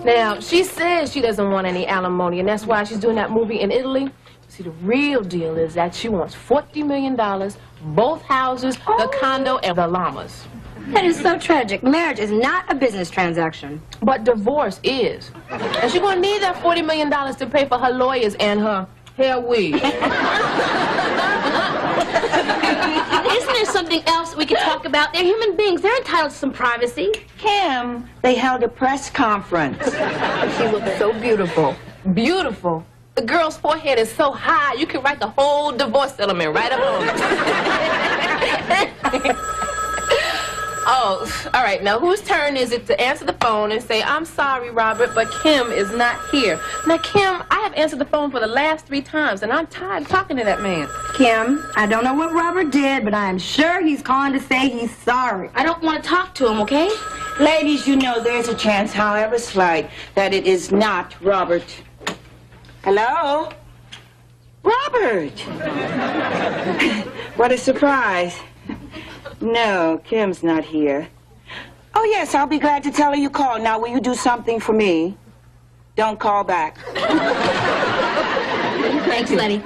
Now, she says she doesn't want any alimony, and that's why she's doing that movie in Italy. See, the real deal is that she wants $40 million, both houses, the condo, and the llamas. That is so tragic. Marriage is not a business transaction. But divorce is. And she's going to need that $40 million to pay for her lawyers and her hair wig. Isn't there something else we could talk about? They're human beings. They're entitled to some privacy. Kim, they held a press conference. She looks so beautiful. Beautiful. The girl's forehead is so high, you can write the whole divorce settlement right up on it. Oh, all right. Now, whose turn is it to answer the phone and say, I'm sorry, Robert, but Kim is not here? Now, Kim, I have answered the phone for the last 3 times, and I'm tired of talking to that man. Kim, I don't know what Robert did, but I am sure he's calling to say he's sorry. I don't want to talk to him, okay? Ladies, you know there's a chance, however slight, that it is not Robert. Hello? Robert! What a surprise. No, Kim's not here. Oh, yes, I'll be glad to tell her you called. Now, will you do something for me? Don't call back. Thanks, Letty.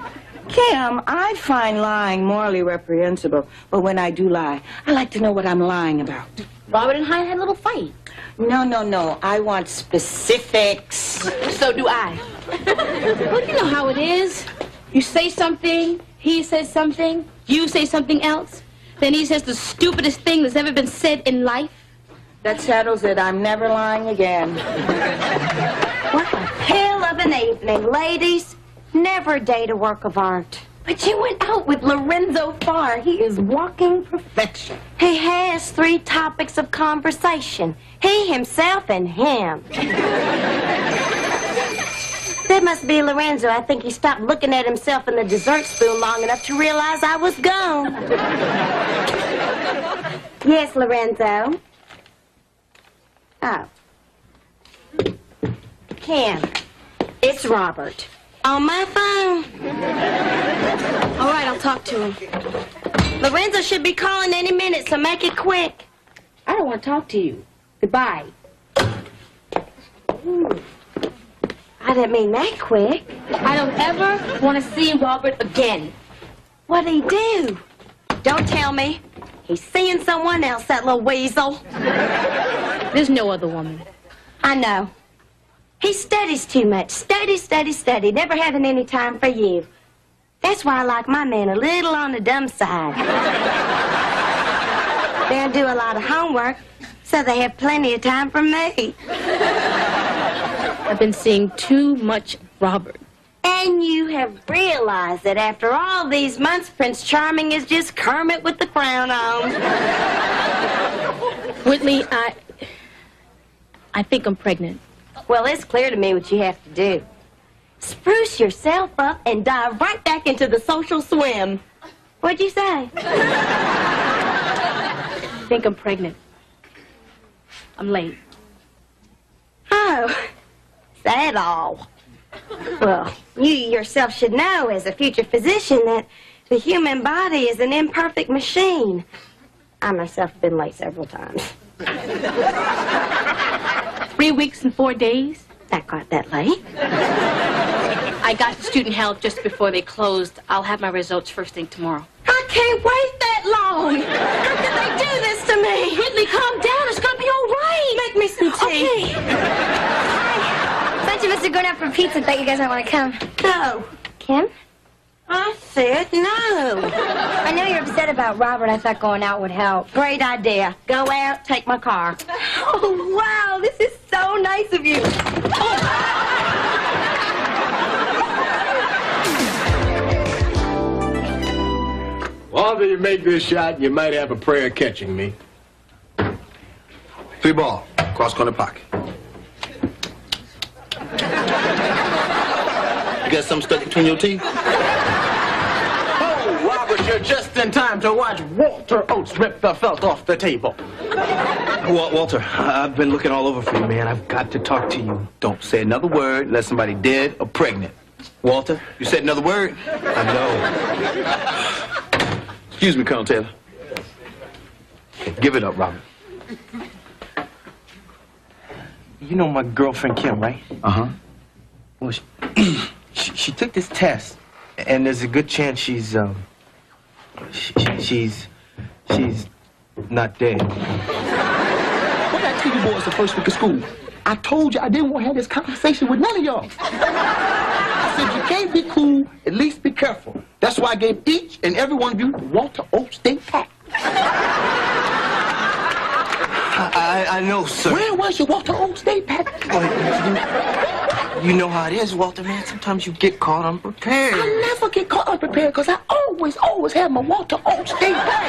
Kim, I find lying morally reprehensible, but when I do lie, I like to know what I'm lying about. Robert and I had a little fight. No. I want specifics. So do I. Well, you know how it is. You say something, he says something, you say something else. Then he says the stupidest thing that's ever been said in life. That settles it. I'm never lying again. What a hell of an evening, ladies. Never date a work of art. But you went out with Lorenzo Farr. He is walking perfection. He has 3 topics of conversation. He, himself, and him. That must be Lorenzo. I think he stopped looking at himself in the dessert spoon long enough to realize I was gone. Yes, Lorenzo. Oh. Kim, it's Robert. On my phone. All right, I'll talk to him. Lorenzo should be calling any minute, so make it quick. I don't want to talk to you. Goodbye. I didn't mean that quick. I don't ever want to see Robert again. What'd he do? Don't tell me. He's seeing someone else, that little weasel. There's no other woman. I know. He studies too much. Study. Never having any time for you. That's why I like my men a little on the dumb side. They don't do a lot of homework, so they have plenty of time for me. I've been seeing too much Robert. And you have realized that after all these months, Prince Charming is just Kermit with the crown on. Whitley, I think I'm pregnant. Well, it's clear to me what you have to do. Spruce yourself up and dive right back into the social swim. What'd you say? I think I'm pregnant. I'm late. Oh, is that all? Well, you yourself should know as a future physician that the human body is an imperfect machine. I myself have been late several times. 3 weeks and 4 days? Not quite that late. I got to student health just before they closed. I'll have my results first thing tomorrow. I can't wait that long. How could they do this to me? Whitley, calm down. It's going to be all right. Make me some tea. Okay. A bunch of us are going out for pizza. Thought you guys might want to come. No. Kim? I said no. I know you're upset about Robert. I thought going out would help. Great idea. Go out, take my car. Oh, wow. This is so nice of you. After you make this shot, you might have a prayer catching me. 3 ball, cross corner pocket. You got something stuck between your teeth? Oh, Robert, you're just in time to watch Walter Oates rip the felt off the table. Walter, I've been looking all over for you, man. I've got to talk to you. Don't say another word unless somebody dead or pregnant. Walter, you said another word? I know. Excuse me, Colonel Taylor. Give it up, Robert. you know my girlfriend Kim, right? Uh-huh. Well, she took this test, and there's a good chance she's not dead. What did I tell you boys the first week of school? I told you I didn't want to have this conversation with none of y'all. I said you can't be cool, at least be careful. That's why I gave each and every one of you the Walter Oak State Pack. I know, sir. Where was your Walter Oak State Pack? You know how it is, Walter, man. Sometimes you get caught unprepared. I never get caught unprepared because I always have my Walter Oak State Pack.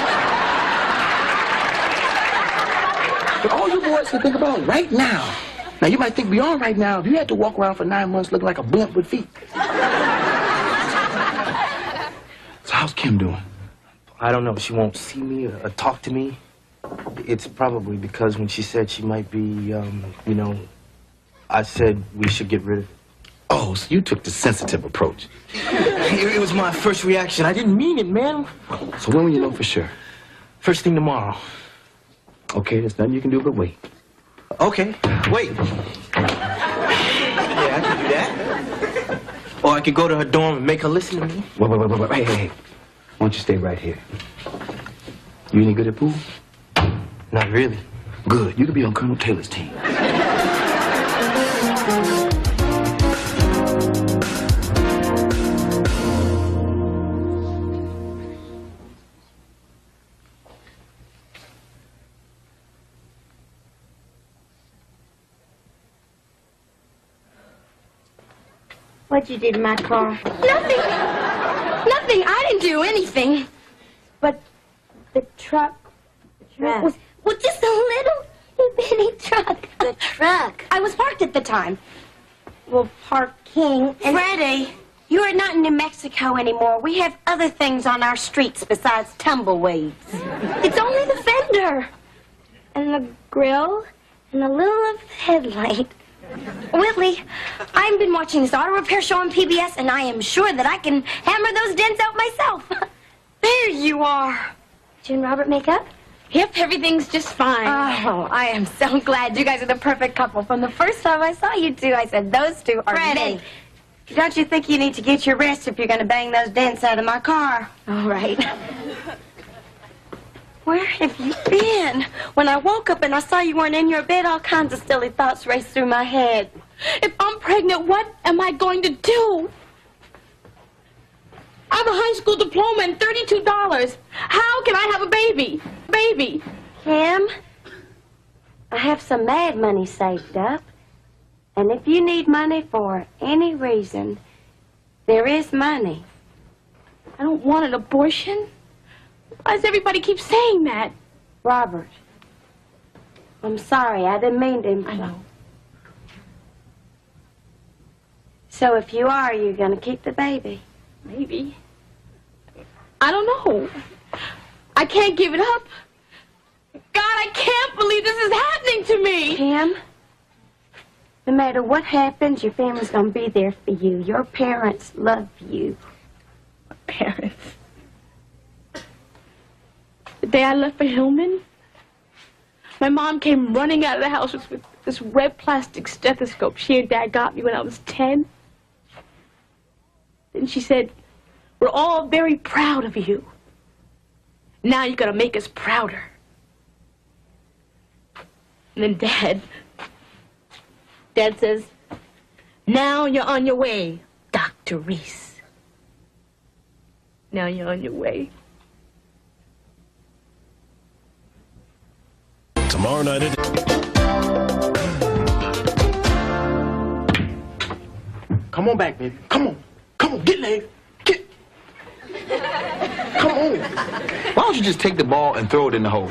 But all you boys can think about right now. Now, you might think beyond right now if you had to walk around for 9 months looking like a blimp with feet. So how's Kim doing? I don't know. She won't see me or talk to me. It's probably because when she said she might be, you know, I said we should get rid of it. Oh, so you took the sensitive approach. It was my first reaction. I didn't mean it, man. So when will you know for sure? First thing tomorrow. Okay, there's nothing you can do but wait. Okay, wait. Yeah, I can do that. Or I could go to her dorm and make her listen to me. Wait. Hey. Why don't you stay right here? You any good at pool? Not really. Good. You could be on Colonel Taylor's team. What'd you do to my car? Nothing. Nothing. I didn't do anything. But the truck was just a little bitty truck. The truck. I was parked at the time. Well, parking. And Freddie, you are not in New Mexico anymore. We have other things on our streets besides tumbleweeds. it's only the fender. And the grill. And a little of the headlight. Willie, I've been watching this auto repair show on PBS, and I am sure that I can hammer those dents out myself. There you are. Did you and Robert make up? Yep, everything's just fine. Oh, I am so glad. You guys are the perfect couple. From the first time I saw you two, I said, those two are Freddie. meant. Don't you think you need to get your rest if you're going to bang those dents out of my car? All right. Where have you been? When I woke up and I saw you weren't in your bed, all kinds of silly thoughts raced through my head. If I'm pregnant, what am I going to do? I have a high school diploma and $32. How can I have a baby? Kim, I have some mad money saved up. And if you need money for any reason, there is money. I don't want an abortion. Why does everybody keep saying that? Robert, I'm sorry. I didn't mean to imply. I know. So if you are going to keep the baby? Maybe. I don't know. I can't give it up. God, I can't believe this is happening to me. Kim, no matter what happens, your family's going to be there for you. Your parents love you. My parents. The day I left for Hillman, my mom came running out of the house with this red plastic stethoscope she and Dad got me when I was 10. And she said, "We're all very proud of you. Now you gotta make us prouder." And then Dad says, "Now you're on your way, Dr. Reese. Now you're on your way." Tomorrow night at... Come on back, baby. Come on, get laid. Get. Come on. Why don't you just take the ball and throw it in the hole?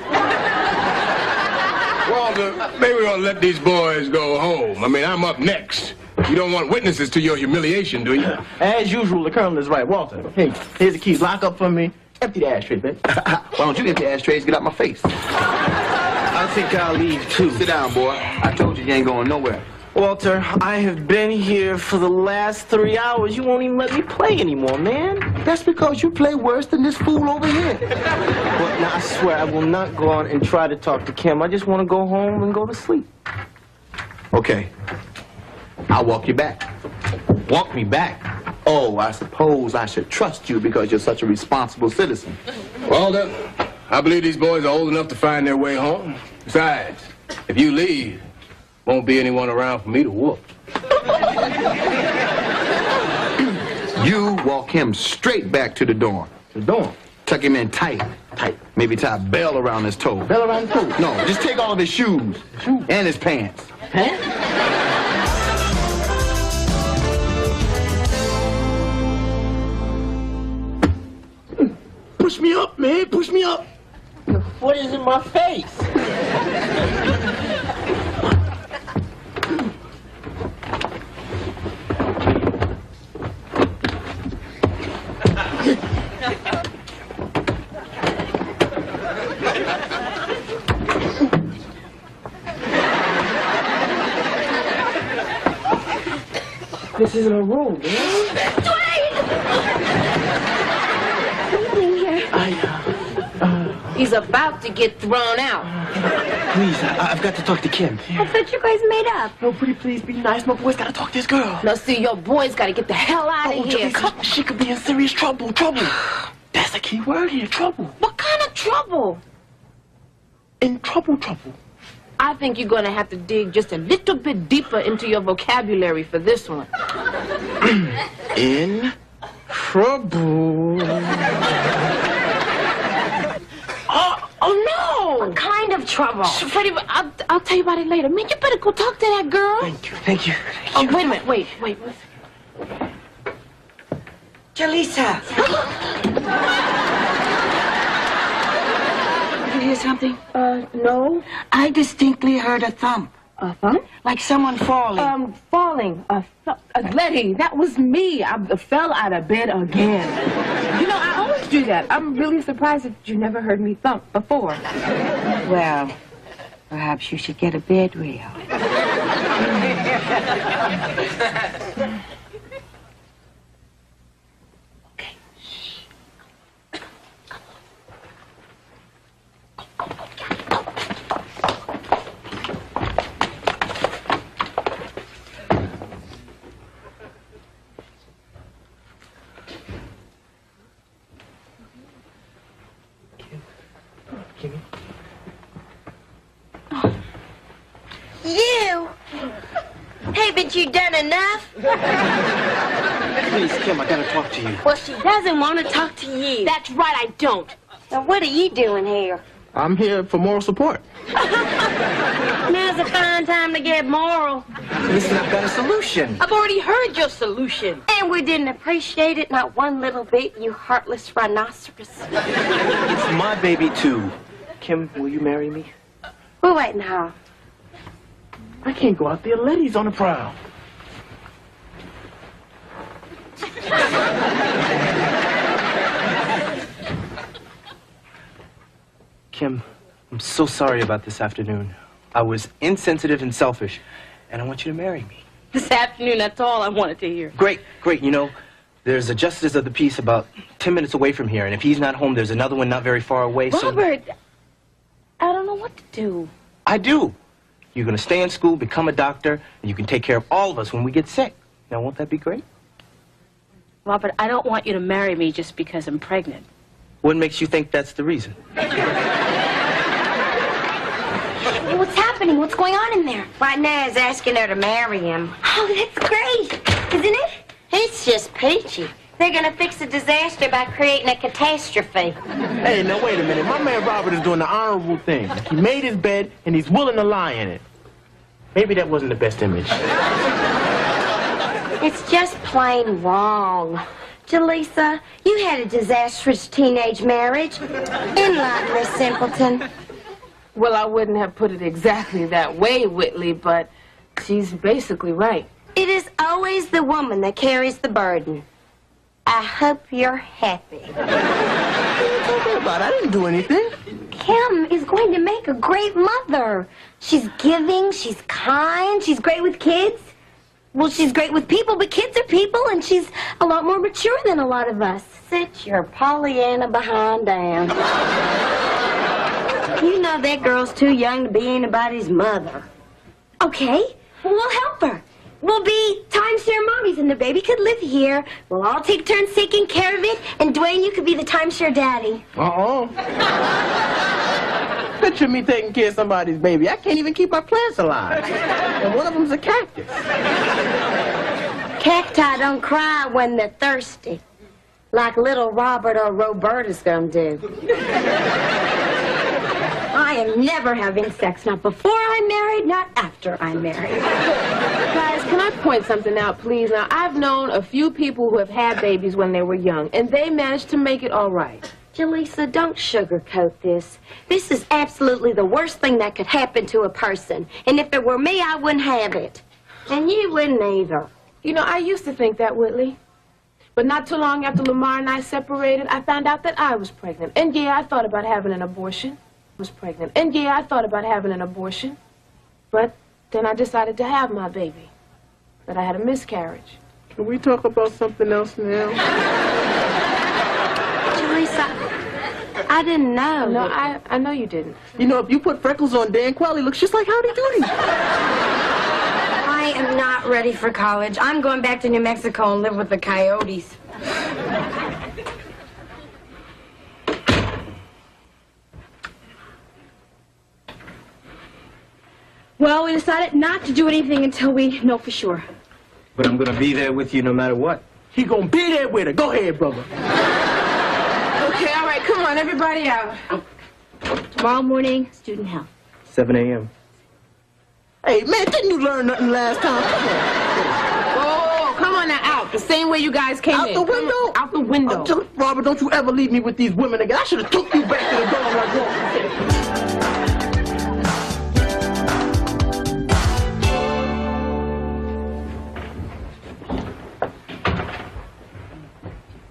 Walter, maybe we ought to let these boys go home. I mean, I'm up next. You don't want witnesses to your humiliation, do you? As usual, the Colonel is right. Walter, hey, here's the keys. Lock up for me. Empty the ashtray, baby. Why don't you empty ashtrays, get out my face? I think I'll leave, too. Sit down, boy. I told you ain't going nowhere. Walter, I have been here for the last 3 hours. You won't even let me play anymore, man. That's because you play worse than this fool over here. Well, now, I swear, I will not go on and try to talk to Kim. I just want to go home and go to sleep. Okay. I'll walk you back. Walk me back. Oh, I suppose I should trust you because you're such a responsible citizen. Walter, I believe these boys are old enough to find their way home. Besides, if you leave, won't be anyone around for me to whoop. You walk him straight back to the dorm. The dorm. Tuck him in tight. Tight. Maybe tie a bell around his toe. Bell around the toe. No, just take all of his shoes. And his pants. Push me up, man. Push me up. Your foot is in my face. This isn't a room, man. He's about to get thrown out. Please, I've got to talk to Kim. I thought you guys made up. No, pretty please be nice. My boy's gotta talk to this girl. No, see, your boy's got to get the hell out of here. Jalisa, she could be in serious trouble. Trouble. That's the key word here. Trouble. What kind of trouble? In trouble. I think you're going to have to dig just a little bit deeper into your vocabulary for this one. In trouble. Oh, no! What kind of trouble? Freddie, I'll tell you about it later. Man, you better go talk to that girl. Thank you. Oh, wait a minute. Wait. Jalisa. Did you hear something? No. I distinctly heard a thump. A thump? Like someone falling. Falling. Letty, that was me. I fell out of bed again. You know, I always do that. I'm really surprised that you never heard me thump before. Well, perhaps you should get a bed reel. You? Hey, but you done enough? Please, Kim, I gotta talk to you. Well, she doesn't want to talk to you. That's right, I don't. Now, what are you doing here? I'm here for moral support. Now's a fine time to get moral. Listen, I've got a solution. I've already heard your solution. And we didn't appreciate it not one little bit, you heartless rhinoceros. It's my baby, too. Kim, will you marry me? We're waiting home. I can't go out there. Letty's on the prowl. Kim, I'm so sorry about this afternoon. I was insensitive and selfish, and I want you to marry me. This afternoon, that's all I wanted to hear. Great. You know, there's a justice of the peace about 10 minutes away from here, and if he's not home, there's another one not very far away, Robert, I don't know what to do. I do. You're going to stay in school, become a doctor, and you can take care of all of us when we get sick. Now, won't that be great? Robert, I don't want you to marry me just because I'm pregnant. What makes you think that's the reason? Hey, what's happening? What's going on in there? Right now is asking her to marry him. Oh, that's great, isn't it? It's just peachy. They're gonna fix a disaster by creating a catastrophe. Hey, now wait a minute. My man Robert is doing the honorable thing. He made his bed, and he's willing to lie in it. Maybe that wasn't the best image. It's just plain wrong. Jalisa, you had a disastrous teenage marriage. Enlighten us, simpleton. Well, I wouldn't have put it exactly that way, Whitley, but she's basically right. It is always the woman that carries the burden. I hope you're happy. What are you talking about? I didn't do anything. Kim is going to make a great mother. She's giving, she's kind, she's great with kids. Well, she's great with people, but kids are people, and she's a lot more mature than a lot of us. Sit your Pollyanna behind down. You know that girl's too young to be anybody's mother. Okay, We'll help her. We'll be timeshare mommies, and the baby could live here. We'll all take turns taking care of it, and Dwayne, you could be the timeshare daddy. Picture me taking care of somebody's baby. I can't even keep my plants alive. And one of them's a cactus. Cacti don't cry when they're thirsty, like little Robert or Roberta's gonna do. I am never having sex, not before I'm married, not after I'm married. Guys, can I point something out, please? Now, I've known a few people who have had babies when they were young, and they managed to make it all right. Jaleesa, don't sugarcoat this. This is absolutely the worst thing that could happen to a person. And if it were me, I wouldn't have it. And you wouldn't either. You know, I used to think that, Whitley. But not too long after Lamar and I separated, I found out that I was pregnant. And yeah, I thought about having an abortion. But then I decided to have my baby. But I had a miscarriage. Can we talk about something else now? Jaleesa, I didn't know. No, I know you didn't. You know, if you put freckles on Dan Quayle, he looks just like Howdy Doody. I am not ready for college. I'm going back to New Mexico and live with the coyotes. Well, we decided not to do anything until we know for sure. But I'm gonna be there with you no matter what. He gonna be there with her. Go ahead, brother. Okay, all right, come on, everybody out. Tomorrow morning, student health. 7 a.m. Hey, man, didn't you learn nothing last time? Oh, come on now, out. The same way you guys came Out in. the window? Out the window. Robert, don't you ever leave me with these women again. I should have took you back to the door like that.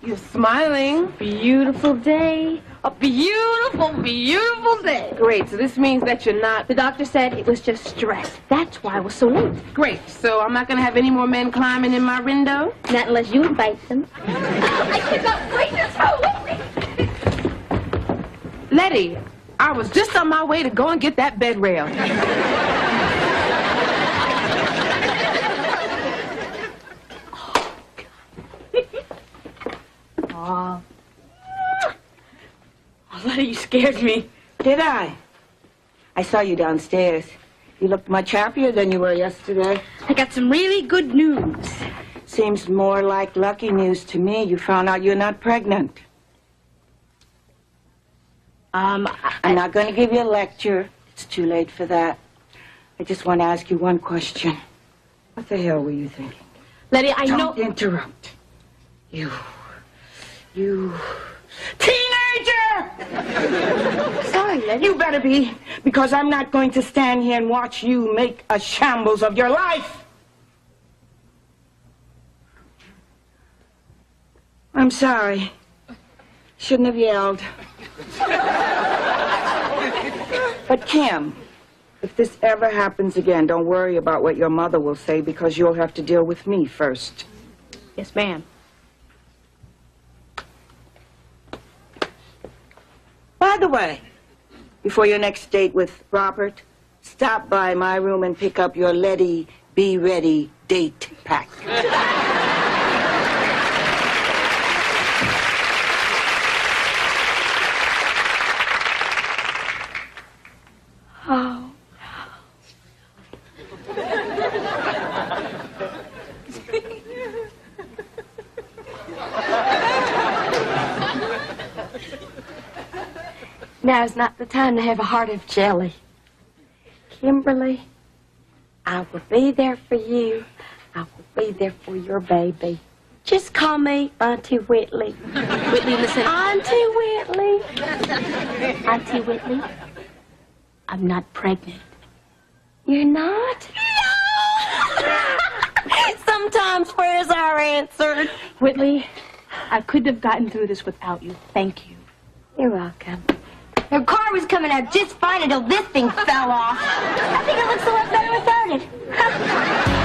You're smiling. Beautiful day. A beautiful, beautiful day. Great, so this means that you're not... The doctor said it was just stress. That's why I was so late. Great, so I'm not going to have any more men climbing in my window? Not unless you invite them. I cannot wait to tell Whitley. Letty, I was just on my way to go and get that bed rail. Oh, Letty, you scared me. Did I? I saw you downstairs. You looked much happier than you were yesterday. I got some really good news. Seems more like lucky news to me. You found out you're not pregnant. I'm not going to give you a lecture. It's too late for that. I just want to ask you one question. What the hell were you thinking? Letty, I know... Don't interrupt. You teenager! Sorry, Letty. You better be, because I'm not going to stand here and watch you make a shambles of your life. I'm sorry. Shouldn't have yelled. But Kim, if this ever happens again, don't worry about what your mother will say, because you'll have to deal with me first. Yes, ma'am. By the way, before your next date with Robert, stop by my room and pick up your Letty Be Ready date pack. Oh. Now's not the time to have a heart of jelly. Kimberly, I will be there for you. I will be there for your baby. Just call me Auntie Whitley. Whitley, listen. Auntie Whitley. Auntie Whitley, I'm not pregnant. You're not? No! Sometimes prayers are answered. Whitley, I couldn't have gotten through this without you. Thank you. You're welcome. Your car was coming out just fine until this thing fell off. I think it looks a lot better without it.